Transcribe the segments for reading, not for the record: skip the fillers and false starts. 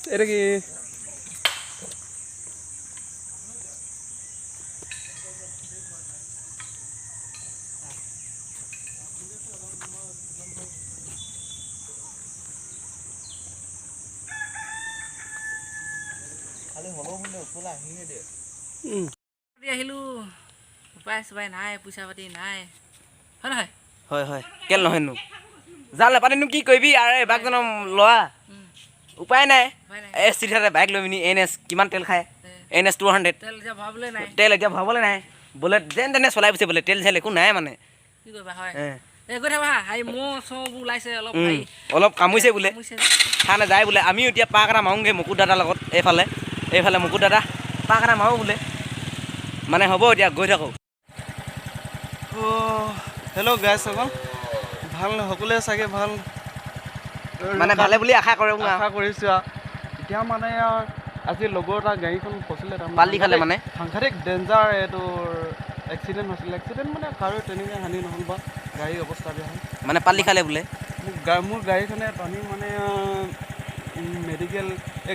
এটা কি আহিলো উপায় চুপায় নাই পইচা পাতি নাই হয় নহয় হয় হয় কেল নহয়নো জাল নাপাতিনো কি কৰিবি আৰে বাঘজনক লোৱা উপায় নাই এই চিধাতে বাইক লৈ পিনি NS কিমান তেল খায় NS 200 তেল এতিয়া ভৰাবলৈ নাই তেল এতিয়া ভৰাবলৈ নাই বোলে যেন তেনে চলাই পিছে বোলে তেল চেল একো নাই মানে কি কৰিবা হয় এই গৈ থাকা হাই মহ চহবোৰ ওলাইছে অলপ অলপ কামুৰিছে বোলে খা নাযায় বোলে আমিও এতিয়া পাক এটা মাৰোঁগৈ মুকুট দাদাৰ লগত এইফালে মুকুট দাদা পাক এটা মাৰোঁ বোলে মানে হ'ব এতিয়া গৈ থাকোঁ হেল্ল' গাইছ অকল ভাল সকলোৱে চাগে ভাল মানে ভালে বুলি আশা কৰোঁ আশা কৰিছোঁ আৰু এতিয়া মানে আজি লগৰ এটা গাড়ীখন ফচিলে পাল্টি খালে মানে সাংঘাতিক ডেঞ্জাৰ এইটো এক্সিডেণ্ট হৈছিলে এক্সিডেণ্ট মানে কাৰো তেনেকৈ হানি নহ'ল বা গাড়ীৰ অৱস্থা বেয়া হ'ল মানে পাল্টি খালে বোলে মোৰ গাড়ীখনে টানি মানে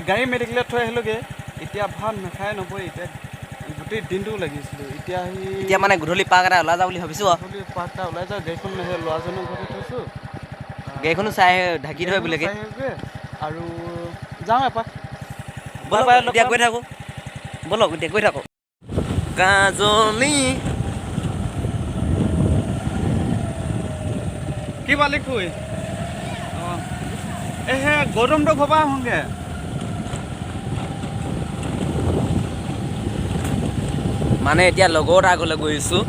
গাড়ী মেডিকেলত থৈ আহিলোগৈ এতিয়া ভাত নাখায় নপৰি এতিয়া গোটেই দিনটো লাগিছিলোঁ এতিয়া মানে গধূলি পাক এটা ওলাই যাওঁ বুলি ভাবিছোঁ গধূলি পাক এটা ওলাই যাওঁ গাড়ীখন ল'ৰাজনৰ ঘৰতে থৈছোঁ গাড়ীখনো চাই ঢাকি থৈ বোলেগৈ আৰু যাওঁ এপাক ব'লক এতিয়া গৈ থাকোঁ ব'লক এতিয়া গৈ থাকোঁ কাজলী কি মালিক কৈ অঁ হে গৌতমটো ঘৰপা আহোঁগৈ মানে এতিয়া লগৰ এটা আগলৈ গৈছোঁ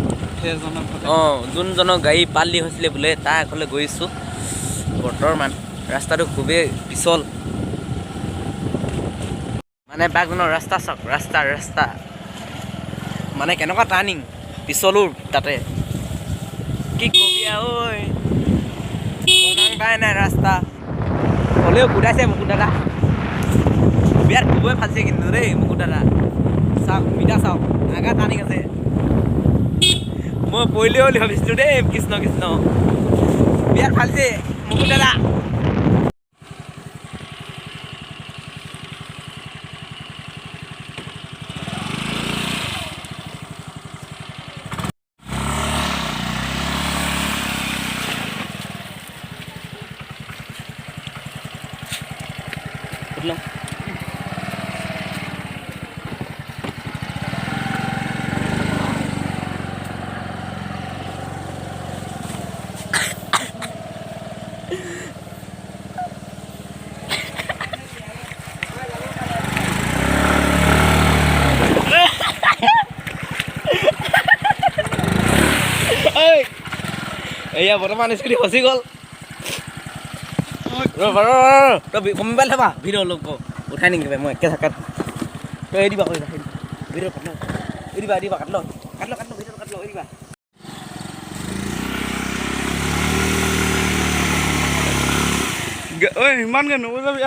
যোনজনৰ গাড়ী পাল্টি হৈছিলে বোলে তাৰ আগলৈ গৈছোঁ বৰ্তমান ৰাস্তাটো খুবেই পিছল মানে বাঘজনৰ ৰাস্তা চাওক ৰাস্তা মানে কেনেকুৱা টাৰ্ণিং পিছলো তাতে কি কবি আৰু ঐ পাই নাই ৰাস্তা হ'লেও কুদাইছে মুকুট দাদা বিয়াত খুবেই ফালিছে কিন্তু দেই মুকুট দাদা চাওক মিঠা চাওক আগা টাৰ্ণিং আছে মই পৰিলেও বুলি ভাবিছিলোঁ দেই কৃষ্ণ বিয়াত ফালিছে মুকুট দাদা এয়া বৰ্তমান স্কুটি ফচি গ'ল তই মোবাইল থাকা ভিডিঅ' লোক উঠাই নিকিবি মই একে থাকাত তই এৰিবা ভিডিঅ' কাট এৰিবা কাট ল ভিডিঅ' কাট ল এৰিবা ঐ ইমানকৈ নবজাবি